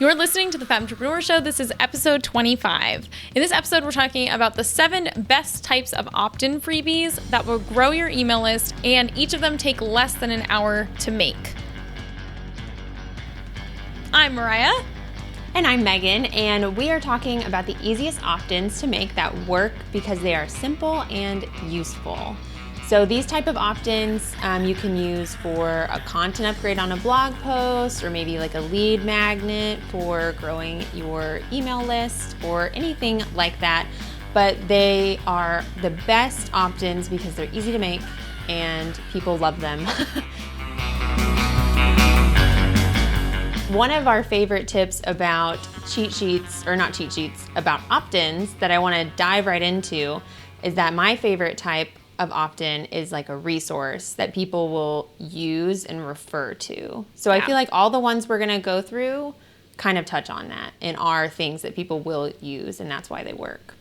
You're listening to the Fat Entrepreneur Show. This is episode 25. In this episode, we're talking about the 7 best types of opt-in freebies that will grow your email list, and each of them take less than an hour to make. I'm Mariah. And I'm Megan, and we are talking about the easiest opt-ins to make that work because they are simple and useful. So these type of opt-ins you can use for a content upgrade on a blog post, or maybe like a lead magnet for growing your email list or anything like that. But they are the best opt-ins because they're easy to make and people love them. One of our favorite tips about cheat sheets, or not cheat sheets, about opt-ins that I want to dive right into is that my favorite type of opt-in is like a resource that people will use and refer to. So I feel like all the ones we're going to go through kind of touch on that and are things that people will use, and that's why they work.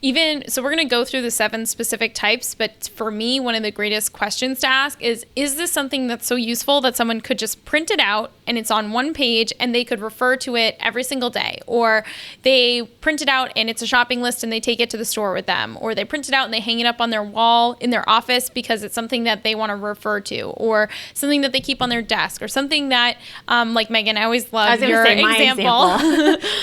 So we're going to go through the 7 specific types, but for me, one of the greatest questions to ask is this something that's so useful that someone could just print it out and it's on one page and they could refer to it every single day? Or they print it out and it's a shopping list and they take it to the store with them. Or they print it out and they hang it up on their wall in their office because it's something that they want to refer to, or something that they keep on their desk, or something that, like Megan, I always love your example.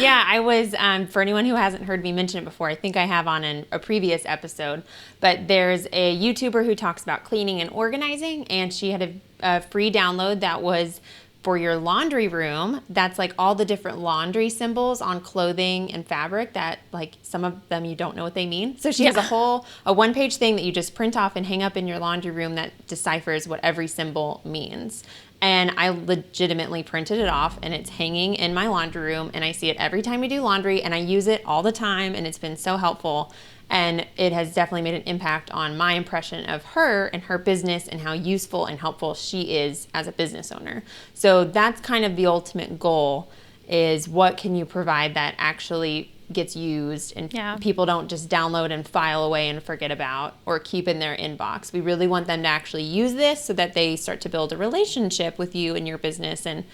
Yeah, I was, for anyone who hasn't heard me mention it before, I think I have on a previous episode, but there's a YouTuber who talks about cleaning and organizing, and she had a free download that was for your laundry room. That's like all the different laundry symbols on clothing and fabric that, like, some of them you don't know what they mean. So she has a one-page thing that you just print off and hang up in your laundry room that deciphers what every symbol means. And I legitimately printed it off, and it's hanging in my laundry room, and I see it every time I do laundry, and I use it all the time, and it's been so helpful. And it has definitely made an impact on my impression of her and her business and how useful and helpful she is as a business owner. So that's kind of the ultimate goal, is what can you provide that actually gets used and people don't just download and file away and forget about or keep in their inbox. We really want them to actually use this so that they start to build a relationship with you and your business and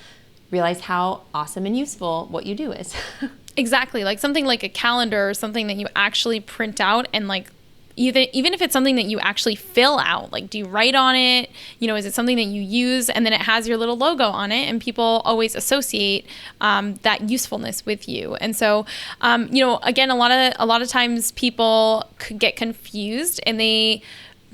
realize how awesome and useful what you do is. Exactly. Like something like a calendar, or something that you actually print out, and like even if it's something that you actually fill out, like, do you write on it? Is it something that you use and then it has your little logo on it, and people always associate that usefulness with you. And so, again, a lot of times people could get confused and they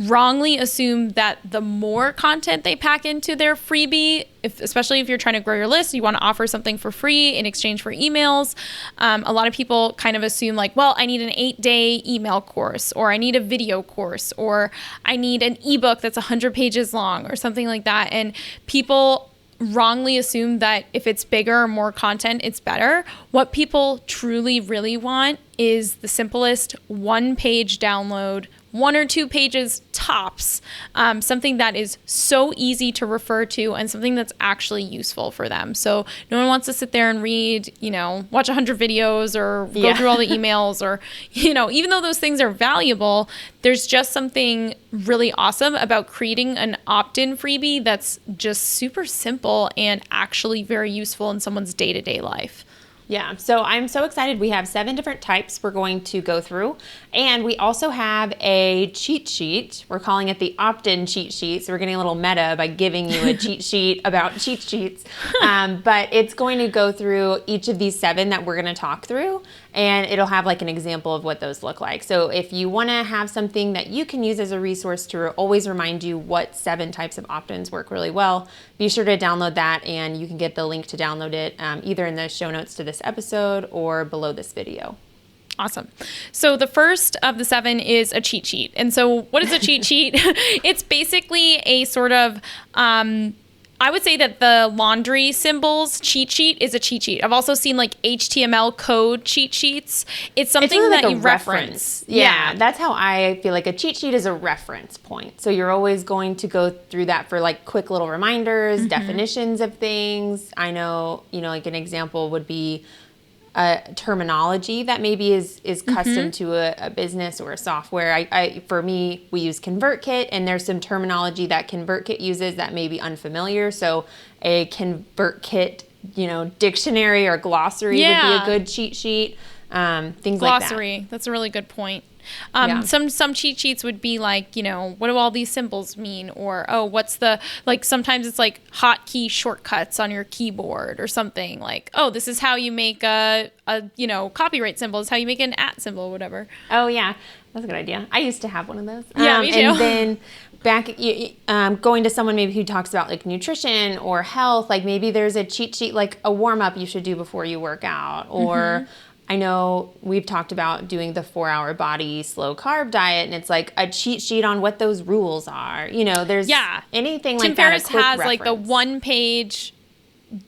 wrongly assume that the more content they pack into their freebie, especially if you're trying to grow your list, you want to offer something for free in exchange for emails. A lot of people kind of assume like, well, I need an 8-day email course, or I need a video course, or I need an ebook that's 100 pages long, or something like that. And people wrongly assume that if it's bigger or more content, it's better. What people truly, really want is the simplest one-page download, 1 or 2 pages tops, something that is so easy to refer to and something that's actually useful for them. So no one wants to sit there and read, watch 100 videos or go through all the emails, or, even though those things are valuable, there's just something really awesome about creating an opt-in freebie that's just super simple and actually very useful in someone's day-to-day life. Yeah, so I'm so excited. We have 7 different types we're going to go through. And we also have a cheat sheet. We're calling it the opt-in cheat sheet. So we're getting a little meta by giving you a cheat sheet about cheat sheets. But it's going to go through each of these 7 that we're going to talk through. And it'll have like an example of what those look like. So if you want to have something that you can use as a resource to always remind you what 7 types of opt-ins work really well, be sure to download that, and you can get the link to download it either in the show notes to this episode or below this video. Awesome. So the first of the 7 is a cheat sheet. And so what is a cheat sheet? It's basically a sort of, I would say that the laundry symbols cheat sheet is a cheat sheet. I've also seen like HTML code cheat sheets. It's something really that you reference. Yeah, that's how I feel. Like a cheat sheet is a reference point. So you're always going to go through that for like quick little reminders, definitions of things. I know, like an example would be terminology that maybe is custom to a business or a software. For me, we use ConvertKit, and there's some terminology that ConvertKit uses that may be unfamiliar. So a ConvertKit dictionary or glossary would be Yeah. a good cheat sheet. Things Glossary. like that. That's a really good point. Yeah. Some cheat sheets would be like, what do all these symbols mean? Or, what's the, like, sometimes it's like hotkey shortcuts on your keyboard or something like, this is how you make a copyright symbol. Is how you make an @ symbol or whatever. Oh, yeah. That's a good idea. I used to have one of those. Yeah, me too. And then going to someone maybe who talks about like nutrition or health, like maybe there's a cheat sheet, like a warm up you should do before you work out. Or I know we've talked about doing the 4-hour body slow carb diet, and it's like a cheat sheet on what those rules are. There's anything like Tim that. Ferriss has like the 1-page,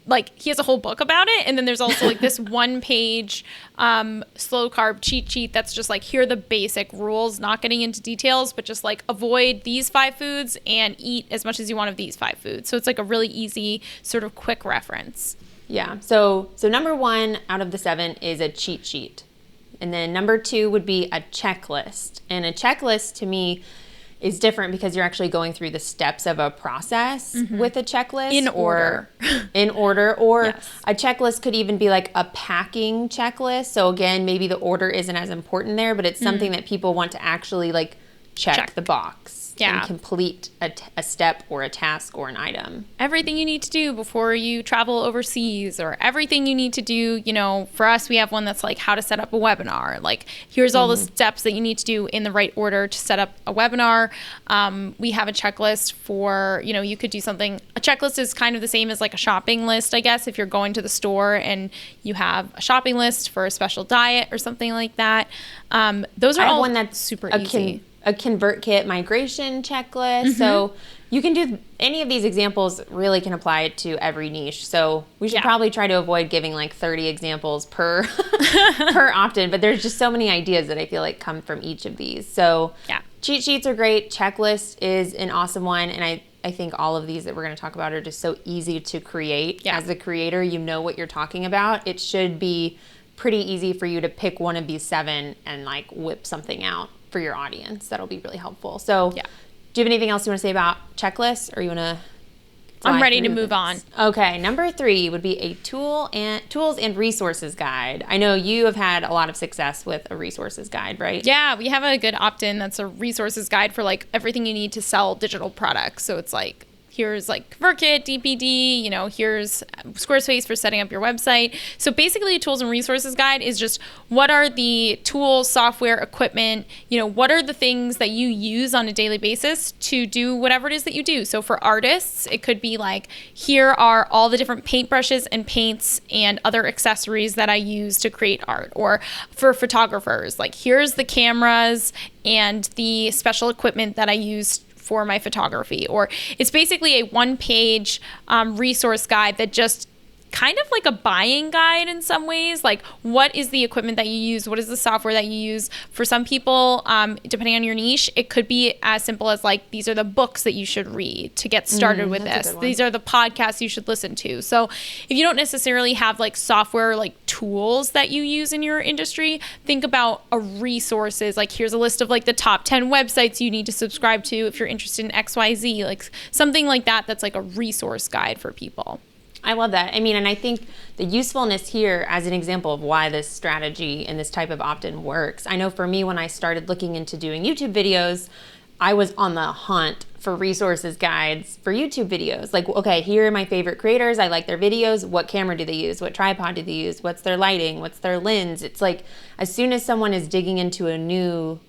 like he has a whole book about it, and then there's also like this 1-page slow carb cheat sheet that's just like, here are the basic rules, not getting into details, but just like avoid these 5 foods and eat as much as you want of these 5 foods. So it's like a really easy sort of quick reference. Yeah. So number 1 out of the 7 is a cheat sheet. And then number 2 would be a checklist. And a checklist to me is different because you're actually going through the steps of a process with a checklist. In order. Or Yes. a checklist could even be like a packing checklist. So again, maybe the order isn't as important there, but it's something that people want to actually like check the box. And complete a step or a task or an item. Everything you need to do before you travel overseas, or everything you need to do, for us, we have one that's like how to set up a webinar. Like, here's all the steps that you need to do in the right order to set up a webinar. We have a checklist for, you could do something. A checklist is kind of the same as like a shopping list, I guess, if you're going to the store and you have a shopping list for a special diet or something like that. Those are all one that's super a easy. A ConvertKit migration checklist. So you can do any of these examples, really can apply it to every niche. So we should probably try to avoid giving like 30 examples per per opt-in, but there's just so many ideas that I feel like come from each of these. So cheat sheets are great. Checklist is an awesome one. And I think all of these that we're going to talk about are just so easy to create. As a creator, you know what you're talking about. It should be pretty easy for you to pick one of these 7 and like whip something out for your audience. That'll be really helpful. So do you have anything else you want to say about checklists, or you want to I'm ready to move on. Okay, number 3 would be a tools and resources guide. I know you have had a lot of success with a resources guide, right? Yeah, we have a good opt-in that's a resources guide for like everything you need to sell digital products. So it's like, here's like ConvertKit, DPD, here's Squarespace for setting up your website. So basically a tools and resources guide is just what are the tools, software, equipment, what are the things that you use on a daily basis to do whatever it is that you do. So for artists, it could be like, here are all the different paintbrushes and paints and other accessories that I use to create art. Or for photographers, like here's the cameras and the special equipment that I use for my photography. Or it's basically a 1-page resource guide that just kind of like a buying guide in some ways. Like, what is the equipment that you use? What is the software that you use? For some people, depending on your niche, it could be as simple as like, these are the books that you should read to get started with this. These are the podcasts you should listen to. So if you don't necessarily have like software, like tools that you use in your industry, think about a resources. Like, here's a list of like the top 10 websites you need to subscribe to if you're interested in XYZ, like something like that. That's like a resource guide for people. I love that. I mean, and I think the usefulness here as an example of why this strategy and this type of opt-in works. I know for me, when I started looking into doing YouTube videos, I was on the hunt for resources guides for YouTube videos. Like, okay, here are my favorite creators. I like their videos. What camera do they use? What tripod do they use? What's their lighting? What's their lens? It's like, as soon as someone is digging into a new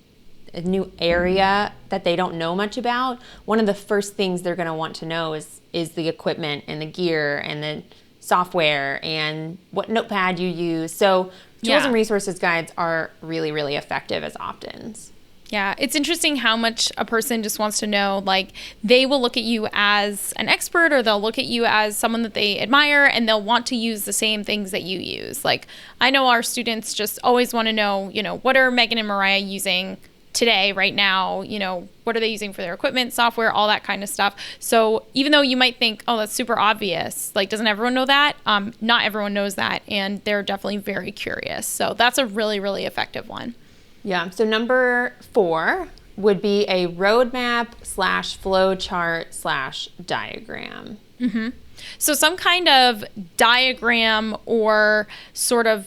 area that they don't know much about, one of the first things they're going to want to know is the equipment and the gear and the software and what notepad you use. So tools and resources guides are really, really effective as opt-ins. Yeah, it's interesting how much a person just wants to know. Like, they will look at you as an expert, or they'll look at you as someone that they admire, and they'll want to use the same things that you use. Like, I know our students just always want to know, what are Megan and Mariah using today, right now? What are they using for their equipment, software, all that kind of stuff. So even though you might think, oh, that's super obvious, like, doesn't everyone know that? Not everyone knows that, and they're definitely very curious. So that's a really, really effective one. Yeah. So number 4 would be a roadmap /flowchart/diagram. So some kind of diagram or sort of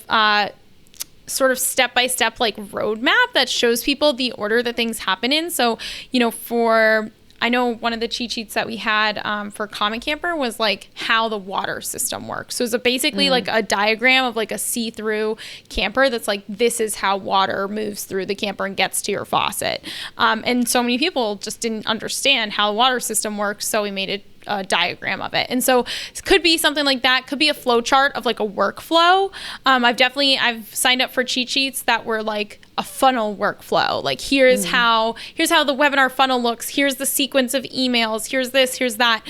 step-by-step like roadmap that shows people the order that things happen in. So, I know one of the cheat sheets that we had for Common Camper was like how the water system works. So it's basically like a diagram of like a see-through camper that's like, this is how water moves through the camper and gets to your faucet. And so many people just didn't understand how the water system works. So we made a diagram of it. And so it could be something like that. Could be a flow chart of like a workflow. I've signed up for cheat sheets that were like a funnel workflow. Like here's how the webinar funnel looks. Here's the sequence of emails. Here's this, here's that.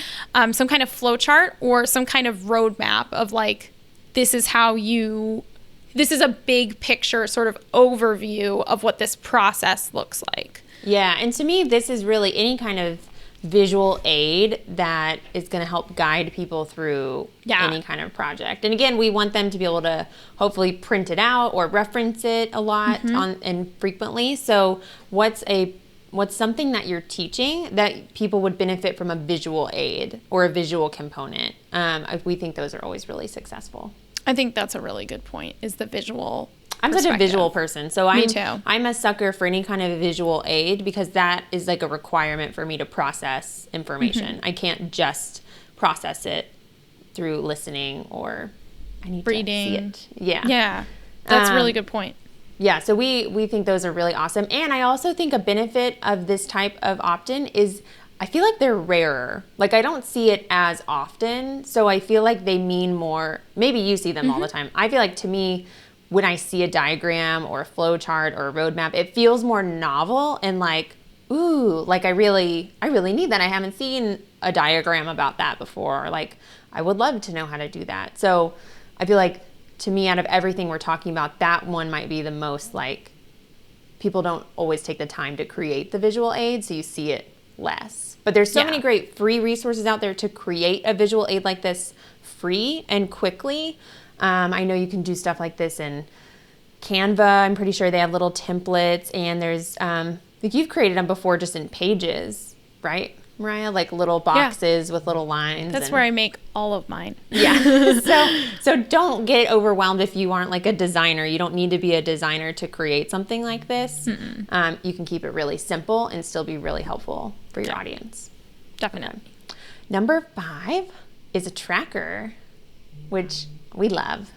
Some kind of flow chart or some kind of roadmap of like, this is a big picture sort of overview of what this process looks like. Yeah. And to me, this is really any kind of visual aid that is going to help guide people through any kind of project. And again, we want them to be able to hopefully print it out or reference it a lot and frequently. So what's something that you're teaching that people would benefit from a visual aid or a visual component? We think those are always really successful. I think that's a really good point, is the visual I'm such a visual person, so Me too. I'm a sucker for any kind of visual aid because that is like a requirement for me to process information. I can't just process it through listening or I need reading. to see it. Yeah. Yeah. That's a really good point. Yeah, so we think those are really awesome. And I also think a benefit of this type of opt-in is I feel like they're rarer. Like I don't see it as often, so I feel like they mean more. Maybe you see them all the time. I feel like to me, when I see a diagram or a flow chart or a roadmap, it feels more novel and like, ooh, like I really need that. I haven't seen a diagram about that before. Like I would love to know how to do that. So I feel like to me, out of everything we're talking about, that one might be the most like, people don't always take the time to create the visual aid, so you see it less. But there's so many great free resources out there to create a visual aid like this free and quickly. I know you can do stuff like this in Canva. I'm pretty sure they have little templates, and there's like you've created them before just in Pages, right, Mariah? Like little boxes with little lines. That's where I make all of mine. Yeah. So don't get overwhelmed if you aren't like a designer. You don't need to be a designer to create something like this. You can keep it really simple and still be really helpful for your audience. Definitely. Number 5 is a tracker, which we love.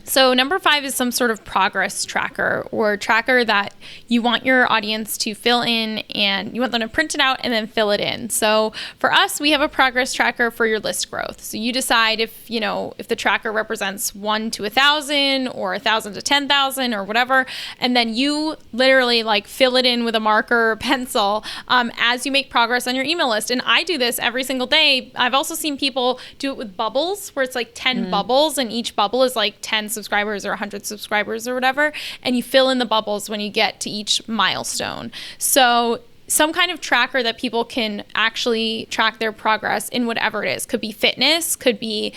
So number 5 is some sort of progress tracker or tracker that you want your audience to fill in, and you want them to print it out and then fill it in. So for us, we have a progress tracker for your list growth. So you decide if the tracker represents 1 to 1,000 or 1,000 to 10,000 or whatever, and then you literally like fill it in with a marker or pencil as you make progress on your email list. And I do this every single day. I've also seen people do it with bubbles, where it's like 10 bubbles, and each bubble is like 10 subscribers or 100 subscribers or whatever, and you fill in the bubbles when you get to each milestone. So some kind of tracker that people can actually track their progress in whatever it is. Could be fitness, could be,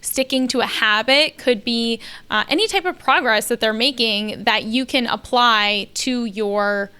sticking to a habit, could be any type of progress that they're making that you can apply to your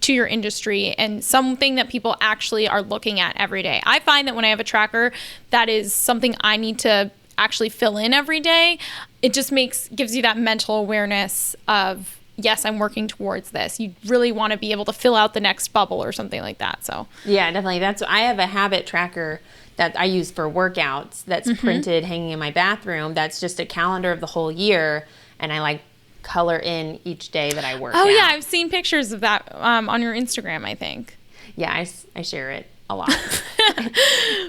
industry, and something that people actually are looking at every day. I find that when I have a tracker that is something I need to actually fill in every day, it just gives you that mental awareness of, yes, I'm working towards this. You really want to be able to fill out the next bubble or something like that. So yeah, definitely. I have a habit tracker that I use for workouts that's printed hanging in my bathroom. That's just a calendar of the whole year, and I like color in each day that I work out. Yeah, I've seen pictures of that on your Instagram, I think. Yeah, I share it a lot.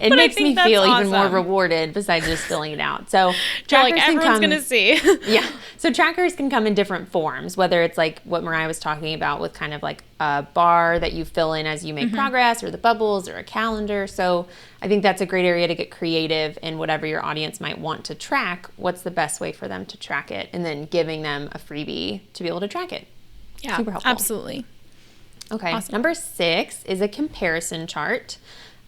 It makes me feel even more rewarded besides just filling it out. So trackers like everyone's gonna see. Yeah. So trackers can come in different forms, whether it's like what Mariah was talking about with kind of like a bar that you fill in as you make progress, or the bubbles, or a calendar. So I think that's a great area to get creative in whatever your audience might want to track. What's the best way for them to track it? And then giving them a freebie to be able to track it. Yeah, super helpful. Absolutely. Okay, awesome. Number 6 is a comparison chart.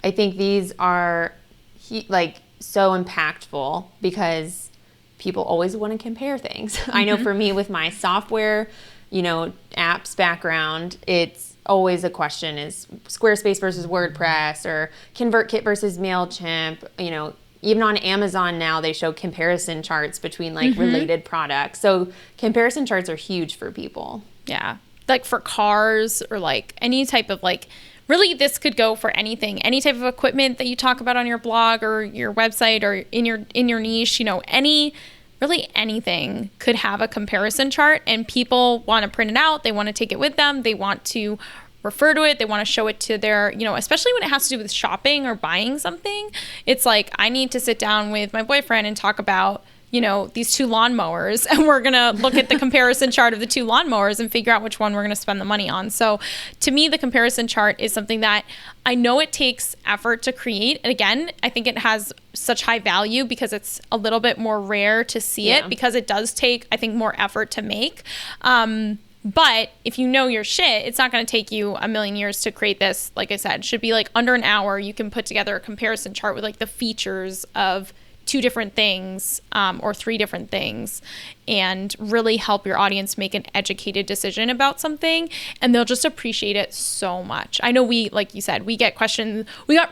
I think these are so impactful because people always want to compare things. I know for me with my software, apps background, it's always a question is Squarespace versus WordPress or ConvertKit versus MailChimp. Even on Amazon now, they show comparison charts between like related products. So comparison charts are huge for people. Yeah. Like for cars or like any type of like, really this could go for anything, any type of equipment that you talk about on your blog or your website or in your niche, really anything could have a comparison chart, and people want to print it out. They want to take it with them. They want to refer to it. They want to show it to their, especially when it has to do with shopping or buying something. It's like, I need to sit down with my boyfriend and talk about, these 2 lawnmowers, and we're going to look at the comparison chart of the 2 lawnmowers and figure out which one we're going to spend the money on. So to me, the comparison chart is something that I know it takes effort to create. And again, I think it has such high value because it's a little bit more rare to see it, because it does take, I think, more effort to make. But if you know your shit, it's not going to take you a million years to create this. Like I said, it should be like under an hour. You can put together a comparison chart with like the features of 2 different things or 3 different things, and really help your audience make an educated decision about something, and they'll just appreciate it so much. I know like you said, we got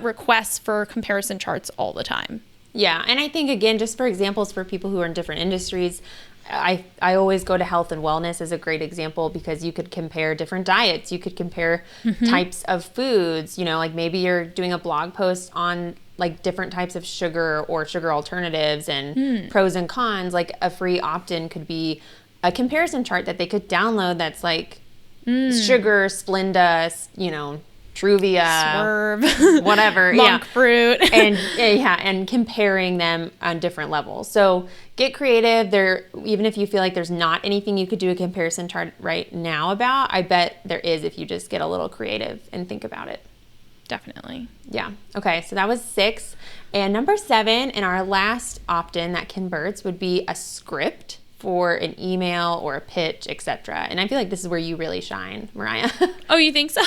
requests for comparison charts all the time. Yeah, and I think, again, just for examples for people who are in different industries, I always go to health and wellness as a great example, because you could compare different diets. You could compare types of foods. Like maybe you're doing a blog post on like different types of sugar or sugar alternatives and pros and cons. Like a free opt-in could be a comparison chart that they could download that's like sugar, Splenda, Truvia, Swerve, whatever, monk fruit, and comparing them on different levels. So get creative. Even if you feel like there's not anything you could do a comparison chart right now about, I bet there is if you just get a little creative and think about it. Definitely. Yeah. Okay. So that was 6. And number 7, and our last opt-in that converts, would be a script for an email or a pitch, etc. And I feel like this is where you really shine, Mariah. Oh, you think so?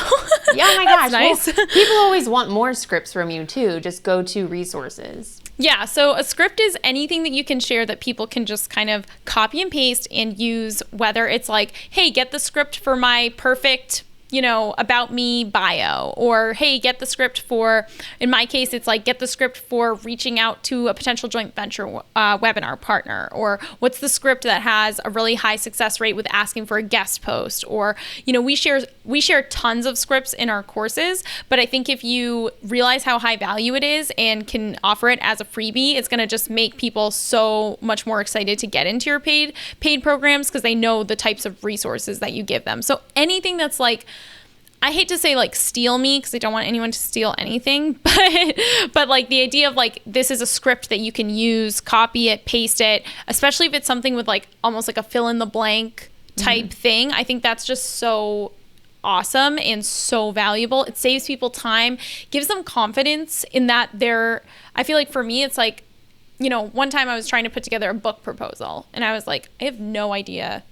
Yeah, oh my gosh. Nice. Well, people always want more scripts from you too. Just go to resources. Yeah, so a script is anything that you can share that people can just kind of copy and paste and use, whether it's like, hey, get the script for my perfect about me bio, or hey, get the script for, in my case, it's like, get the script for reaching out to a potential joint venture webinar partner, or what's the script that has a really high success rate with asking for a guest post, or, we share tons of scripts in our courses, but I think if you realize how high value it is and can offer it as a freebie, it's going to just make people so much more excited to get into your paid programs, because they know the types of resources that you give them. So anything that's like, I hate to say like steal me, because I don't want anyone to steal anything, but like the idea of like, this is a script that you can use, copy it, paste it, especially if it's something with like almost like a fill in the blank type thing. I think that's just so awesome and so valuable. It saves people time, gives them confidence in that I feel like for me, it's like, one time I was trying to put together a book proposal, and I was like, I have no idea.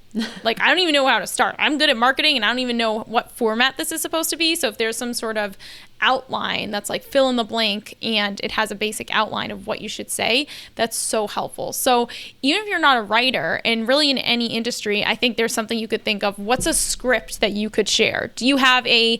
Like, I don't even know how to start. I'm good at marketing, and I don't even know what format this is supposed to be. So if there's some sort of outline that's like fill in the blank and it has a basic outline of what you should say, that's so helpful. So even if you're not a writer, and really in any industry, I think there's something you could think of. What's a script that you could share? Do you have a,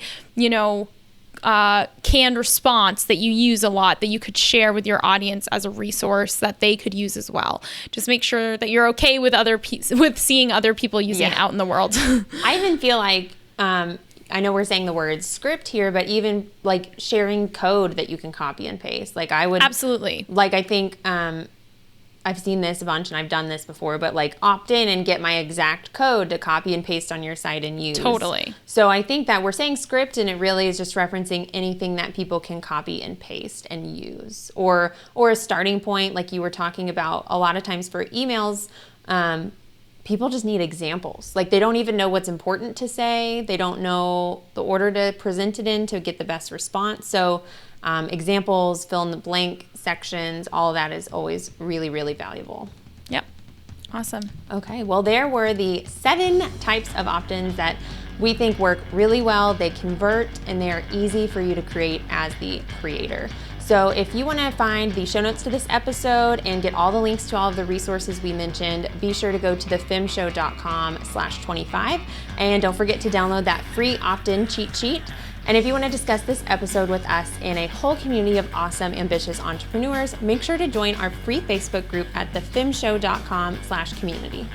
canned response that you use a lot that you could share with your audience as a resource that they could use as well? Just make sure that you're okay with with seeing other people using it out in the world. I even feel like, I know we're saying the word script here, but even like sharing code that you can copy and paste. Like I would absolutely, like, I think, I've seen this a bunch and I've done this before, but like opt in and get my exact code to copy and paste on your site and use. Totally. So I think that we're saying script, and it really is just referencing anything that people can copy and paste and use, or a starting point, like you were talking about. A lot of times for emails, people just need examples. Like they don't even know what's important to say. They don't know the order to present it in to get the best response. So examples, fill in the blank sections, all of that is always really, really valuable. Yep. Awesome. Okay. Well, there were the 7 types of opt-ins that we think work really well. They convert, and they are easy for you to create as the creator. So So if you want to find the show notes to this episode and get all the links to all of the resources we mentioned, be sure to go to thefemshow.com/25. And don't forget to download that free opt-in cheat sheet. And if you want to discuss this episode with us and a whole community of awesome, ambitious entrepreneurs, make sure to join our free Facebook group at thefemshow.com/community.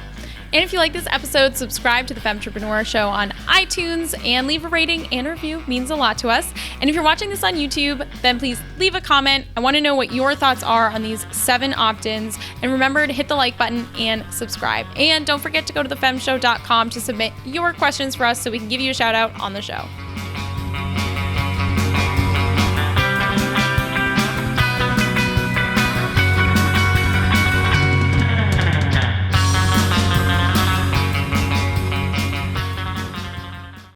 And if you like this episode, subscribe to the Femtrepreneur Show on iTunes and leave a rating and review. It means a lot to us. And if you're watching this on YouTube, then please leave a comment. I want to know what your thoughts are on these 7 opt-ins. And remember to hit the like button and subscribe. And don't forget to go to thefemshow.com to submit your questions for us so we can give you a shout out on the show.